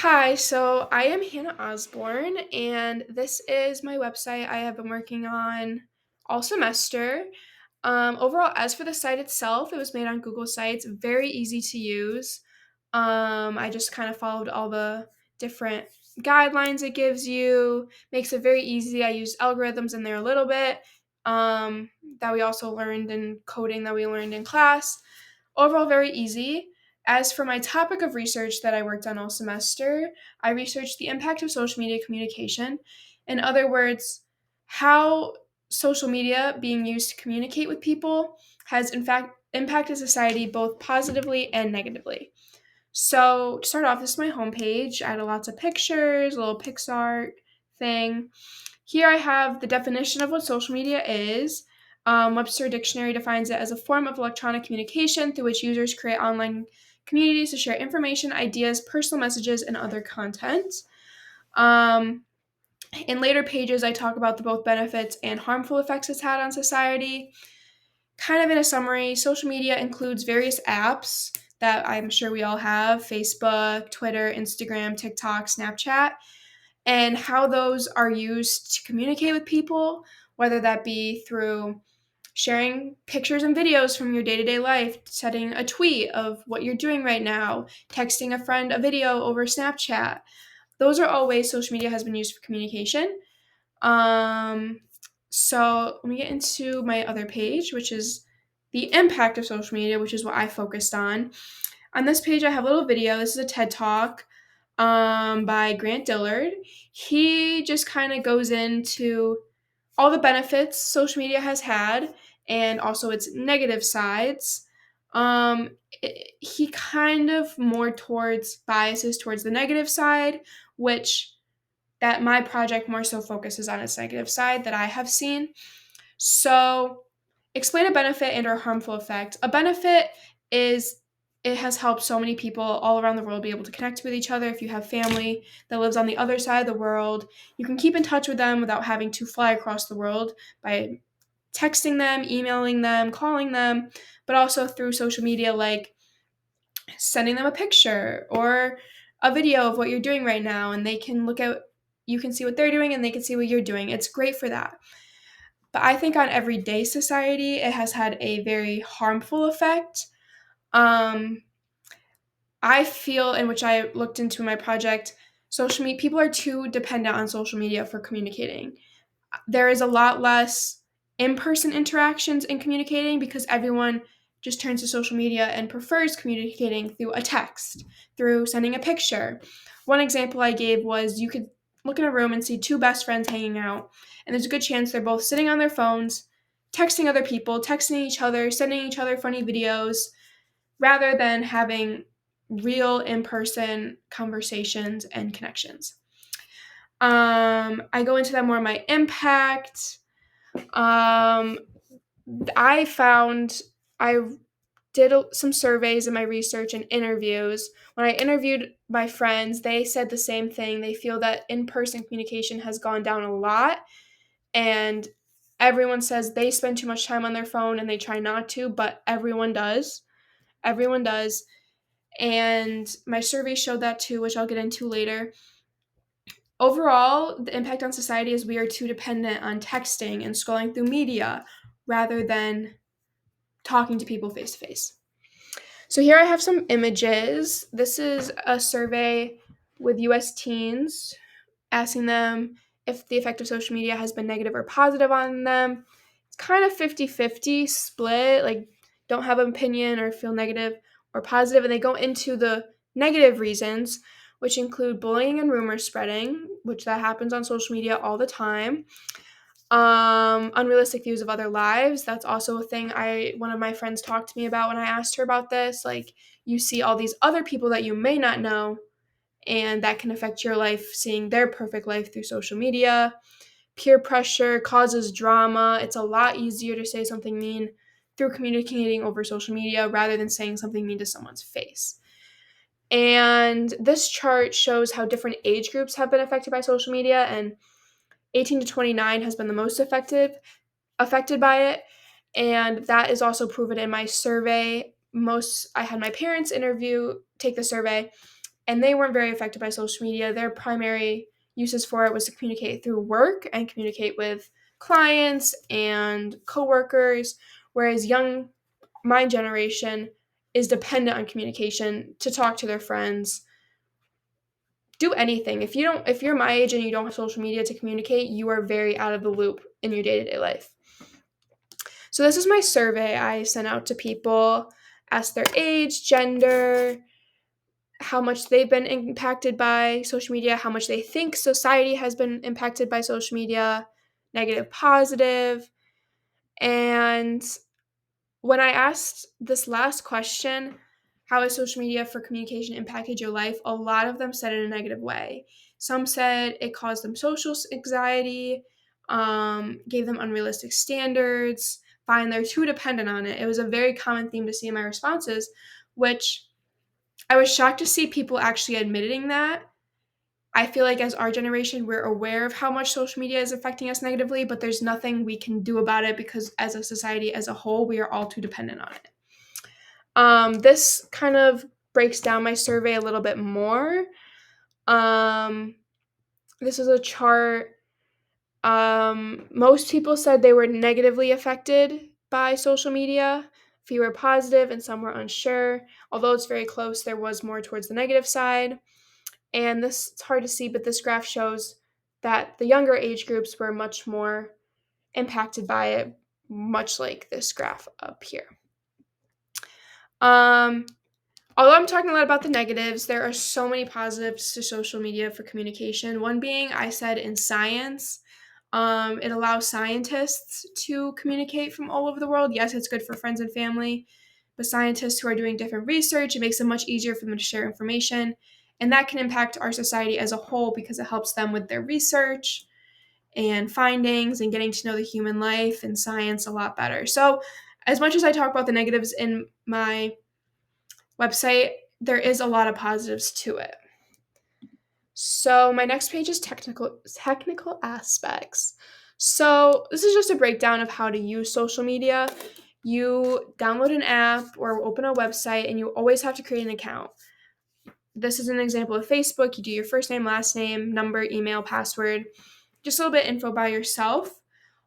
Hi, so I am Hannah Osborne, and this is my website I have been working on all semester. Overall, as for the site itself, it was made on Google Sites, very easy to use. I just kind of followed all the different guidelines it gives you, makes it very easy. I used algorithms in there a little bit that we also learned in coding that we learned in class. Overall, very easy. As for my topic of research that I worked on all semester, I researched the impact of social media communication. In other words, how social media being used to communicate with people has in fact impacted society both positively and negatively. So to start off, this is my homepage. I added lots of pictures, a little Pixar thing. Here I have the definition of what social media is. Webster Dictionary defines it as a form of electronic communication through which users create online communities to share information, ideas, personal messages, and other content. Um, in later pages, I talk about the both benefits and harmful effects it's had on society. Kind of in a summary, social media includes various apps that I'm sure we all have: Facebook, Twitter, Instagram, TikTok, Snapchat, and how those are used to communicate with people, whether that be through sharing pictures and videos from your day to day life, setting a tweet of what you're doing right now, texting a friend a video over Snapchat. Those are all ways social media has been used for communication. Um, so let me get into my other page, which is the impact of social media, which is what I focused on. On this page, I have a little video. This is a TED Talk by Grant Dillard. He just kind of goes into all the benefits social media has had and also its negative sides. He kind of more towards biases towards the negative side, which that my project more so focuses on its negative side that I have seen. So, explain a benefit and or harmful effect. A benefit is it has helped so many people all around the world be able to connect with each other. If you have family that lives on the other side of the world, you can keep in touch with them without having to fly across the world by texting them, emailing them, calling them, but also through social media like sending them a picture or a video of what you're doing right now, and they can look at you can see what they're doing and they can see what you're doing. It's great for that. But I think on everyday society, it has had a very harmful effect. Um, I feel, in which I looked into my project, social media people are too dependent on social media for communicating. There is a lot less in-person interactions in communicating because everyone just turns to social media and prefers communicating through a text, through sending a picture. One example I gave was you could look in a room and see two best friends hanging out, and there's a good chance they're both sitting on their phones, texting other people, texting each other, sending each other funny videos, rather than having real in-person conversations and connections. I go into that more in my impact. Um, I found I did some surveys in my research and interviews. When I interviewed my friends, they said the same thing. They feel that in person communication has gone down a lot, and everyone says they spend too much time on their phone and they try not to, but everyone does. Everyone does. And my survey showed that too, which I'll get into later. Overall, the impact on society is we are too dependent on texting and scrolling through media rather than talking to people face to face. So here I have some images. This is a survey with US teens asking them if the effect of social media has been negative or positive on them. It's kind of 50-50 split, like don't have an opinion or feel negative or positive, and they go into the negative reasons, which include bullying and rumor spreading, which that happens on social media all the time. Unrealistic views of other lives. That's also a thing one of my friends talked to me about when I asked her about this. Like, you see all these other people that you may not know, and that can affect your life, seeing their perfect life through social media. Peer pressure causes drama. It's a lot easier to say something mean through communicating over social media rather than saying something mean to someone's face. And this chart shows how different age groups have been affected by social media, and 18 to 29 has been the most affected by it, and that is also proven in my survey. I had my parents take the survey, and they weren't very affected by social media. Their primary uses for it was to communicate through work and communicate with clients and coworkers, whereas my generation is dependent on communication to talk to their friends, do anything. If you're my age and you don't have social media to communicate, you are very out of the loop in your day-to-day life. So this is my survey I sent out to people, asked their age, gender, how much they've been impacted by social media, how much they think society has been impacted by social media, negative, positive. And when I asked this last question, how has social media for communication impacted your life? A lot of them said it in a negative way. Some said it caused them social anxiety, gave them unrealistic standards, find they're too dependent on it. It was a very common theme to see in my responses, which I was shocked to see people actually admitting that. I feel like as our generation, we're aware of how much social media is affecting us negatively, but there's nothing we can do about it because as a society as a whole, we are all too dependent on it. This kind of breaks down my survey a little bit more. Um, this is a chart. Most people said they were negatively affected by social media. Few were positive and some were unsure. Although it's very close, there was more towards the negative side. And this, it's hard to see, but this graph shows that the younger age groups were much more impacted by it, much like this graph up here. Um, Although I'm talking a lot about the negatives, there are so many positives to social media for communication. One being, I said in science, it allows scientists to communicate from all over the world. Yes, it's good for friends and family, but scientists who are doing different research, it makes it much easier for them to share information. And that can impact our society as a whole because it helps them with their research and findings and getting to know the human life and science a lot better. So, as much as I talk about the negatives in my website, there is a lot of positives to it. So my next page is technical aspects. So this is just a breakdown of how to use social media. You download an app or open a website and you always have to create an account. This is an example of Facebook. You do your first name, last name, number, email, password, just a little bit of info about yourself.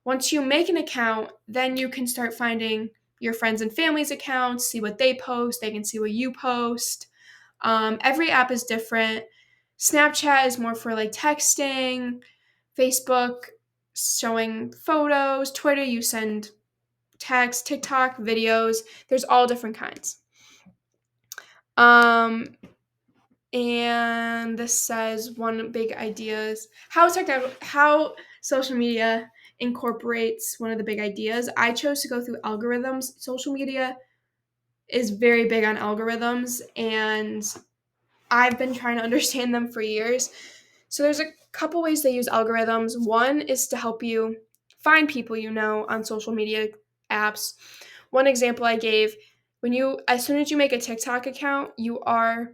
Once you make an account, then you can start finding your friends and family's accounts, see what they post, they can see what you post. Every app is different. Snapchat is more for like texting, Facebook showing photos, Twitter you send text, TikTok videos. There's all different kinds. Um, and this says one big idea is how social media incorporates one of the big ideas. I chose to go through algorithms. Social media is very big on algorithms, and I've been trying to understand them for years. So there's a couple ways they use algorithms. One is to help you find people you know on social media apps. One example I gave, as soon as you make a TikTok account, you are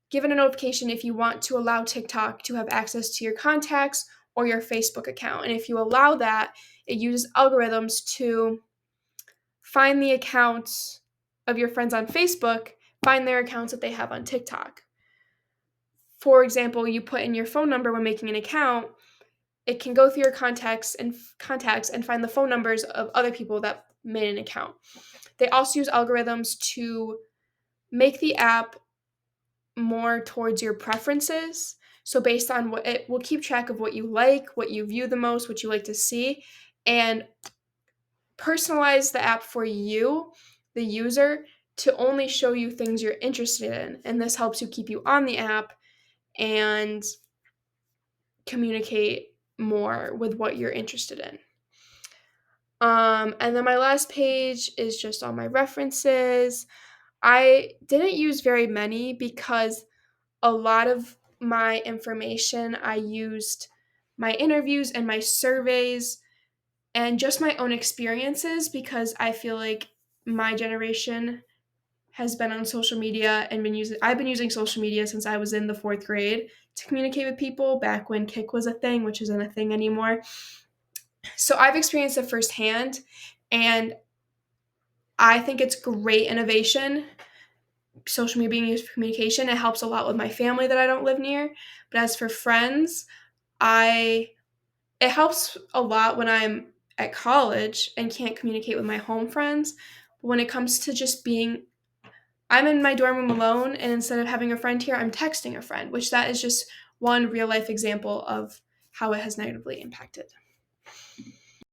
given a notification if you want to allow TikTok to have access to your contacts or your Facebook account. And if you allow that, it uses algorithms to find the accounts of your friends on Facebook, find their accounts that they have on TikTok. For example, you put in your phone number when making an account, it can go through your contacts and find the phone numbers of other people that made an account. They also use algorithms to make the app more towards your preferences. So based on what it will keep track of what you like, what you view the most, what you like to see, and personalize the app for you, the user, to only show you things you're interested in. And this helps you keep you on the app and communicate more with what you're interested in. And then my last page is just all my references. I didn't use very many because a lot of my information I used my interviews and my surveys and just my own experiences because I feel like my generation has been on social media and I've been using social media since I was in the 4th grade to communicate with people back when Kik was a thing, which isn't a thing anymore. So I've experienced it firsthand, and I think it's great innovation social media being used for communication. It helps a lot with my family that I don't live near. But as for friends, I it helps a lot when I'm at college and can't communicate with my home friends. But when it comes to just being I'm in my dorm room alone, and instead of having a friend here, I'm texting a friend, which that is just one real life example of how it has negatively impacted.